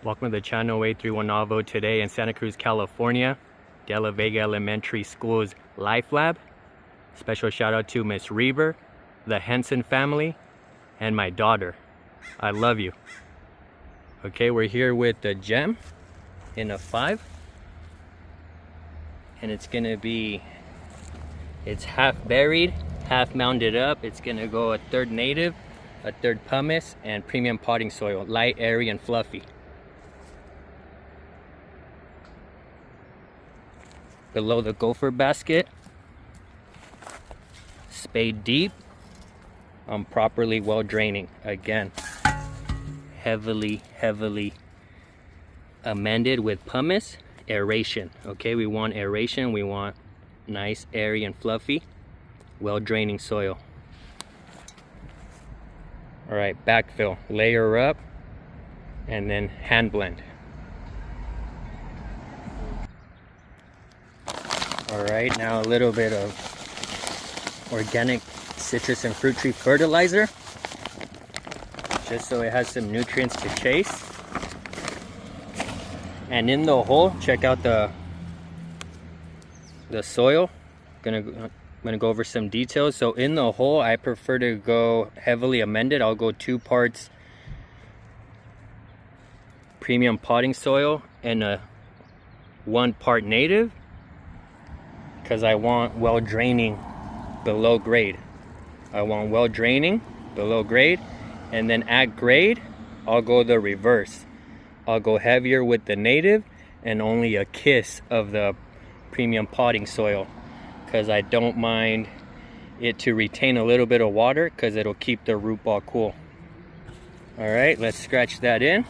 Welcome to the channel A31 today in Santa Cruz, California, the Laveaga Elementary School's Life Lab. Special shout out to Miss Reber, the Henson family, and my daughter. I love you. Okay, we're here with the gem in a 5. And it's gonna be, it's half buried, half mounded up. It's gonna go a third native, a third pumice, and premium potting soil, light, airy, and fluffy. Below the gopher basket, spade deep, properly well draining. Again, heavily amended with pumice, aeration. Okay, we want aeration, we want nice, airy, and fluffy, well draining soil. All right, backfill, layer up, and then hand blend. All right, now a little bit of organic citrus and fruit tree fertilizer, just so it has some nutrients to chase. And in the hole, check out the soil. I'm gonna go over some details. So in the hole, I prefer to go heavily amended. I'll go 2 parts premium potting soil and 1 part native, because I want well draining below grade. I want well draining below grade, and then at grade, I'll go the reverse. I'll go heavier with the native and only a kiss of the premium potting soil, because I don't mind it to retain a little bit of water, because it'll keep the root ball cool. All right, let's scratch that in.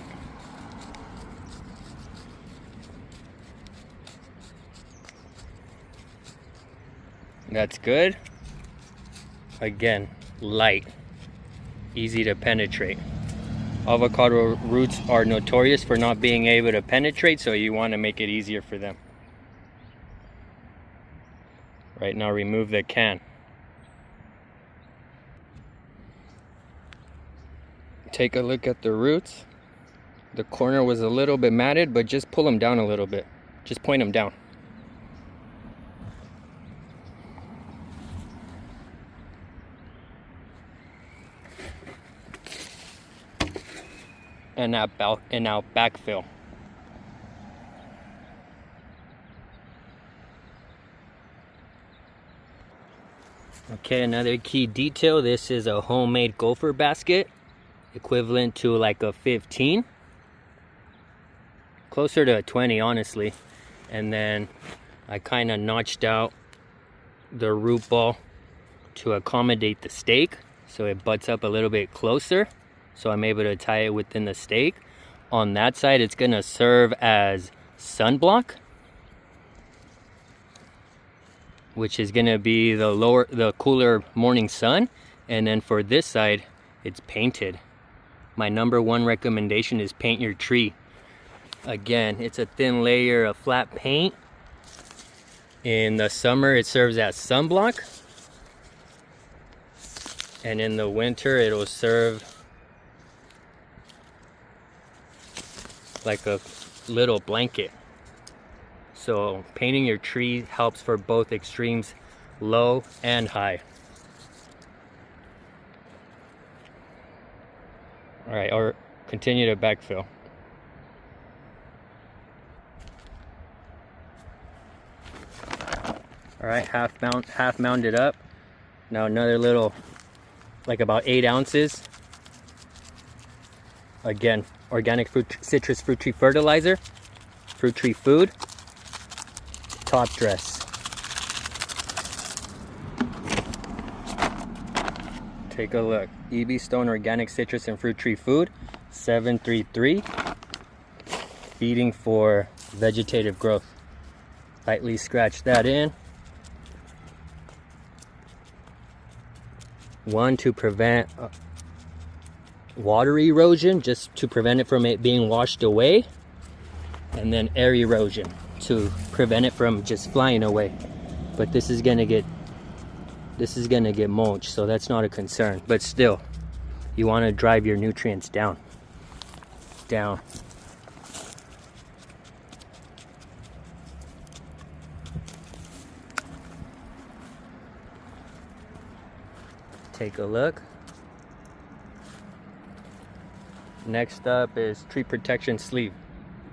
That's good. Again, light, easy to penetrate. Avocado roots are notorious for not being able to penetrate, so you want to make it easier for them. Right, now remove the can. Take a look at the roots. The corner was a little bit matted, but just pull them down a little bit. Just point them down. And now backfill. Okay, another key detail. This is a homemade gopher basket, equivalent to like a 15, closer to a 20, honestly. And then I kind of notched out the root ball to accommodate the stake, so it butts up a little bit closer. So I'm able to tie it within the stake. On that side, it's gonna serve as sunblock, which is gonna be the cooler morning sun. And then for this side, it's painted. My #1 recommendation is paint your tree. Again, it's a thin layer of flat paint. In the summer, it serves as sunblock. And in the winter, it'll serve like a little blanket. So painting your tree helps for both extremes, low and high. All right, or continue to backfill. All right, half mounded up. Now another little, like about 8 ounces. Again, organic citrus fruit tree fertilizer, fruit tree food, top dress. Take a look. EB Stone organic citrus and fruit tree food, 733, feeding for vegetative growth. Lightly scratch that in. 1, to prevent water erosion, just to prevent it from it being washed away, and then air erosion to prevent it from just flying away. But this is gonna get mulch, so that's not a concern. But still, you want to drive your nutrients down. take a look. Next up is tree protection sleeve,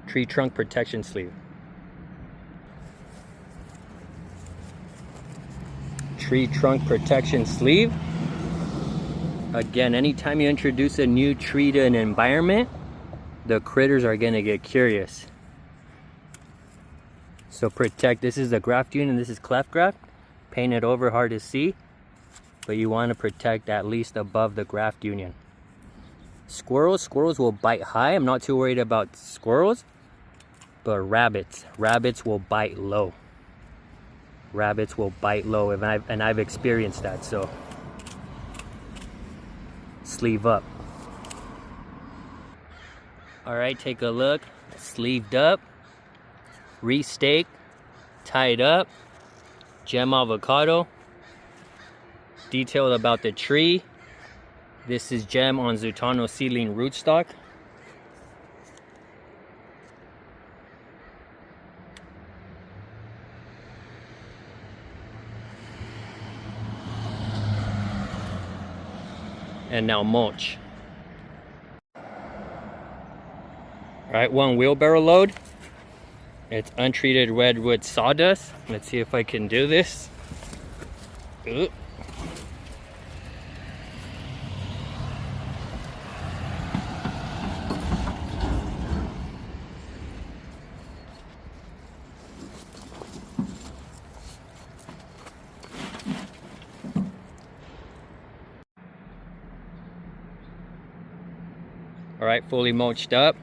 tree trunk protection sleeve. Tree trunk protection sleeve. Again, anytime you introduce a new tree to an environment, the critters are gonna get curious. So protect, this is the graft union, this is cleft graft. Painted over, hard to see, but you want to protect at least above the graft union. Squirrels will bite high. I'm not too worried about squirrels, but rabbits will bite low. Rabbits will bite low, and I've experienced that. So sleeve up. All right, take a look. Sleeved up, re-staked, tied up. Gem avocado. Detailed about the tree. This is gem on Zutano seedling rootstock. And now mulch. Alright, one wheelbarrow load. It's untreated redwood sawdust. Let's see if I can do this. Ooh. Alright, fully mulched up.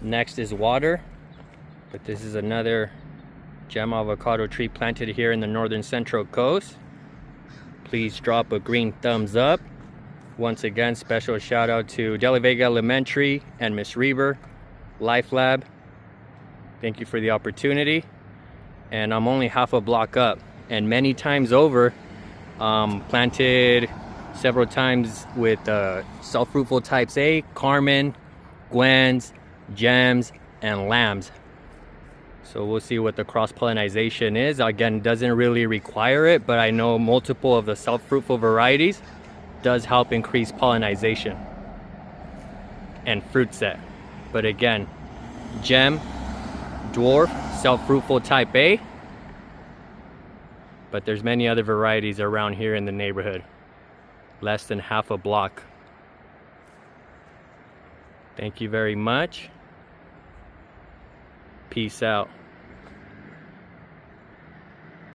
Next is water. But this is another gem avocado tree planted here in the northern central coast. Please drop a green thumbs up. Once again, special shout out to Laveaga Elementary and Miss Reber, Life Lab. Thank you for the opportunity. And I'm only half a block up, and many times over, planted several times with self-fruitful types A, Carmen, Gwens, Gems, and Lambs. So we'll see what the cross-pollination is. Again, doesn't really require it, but I know multiple of the self-fruitful varieties does help increase pollination and fruit set. But again, gem, dwarf, self-fruitful type A, but there's many other varieties around here in the neighborhood. Less than half a block. Thank you very much. Peace out.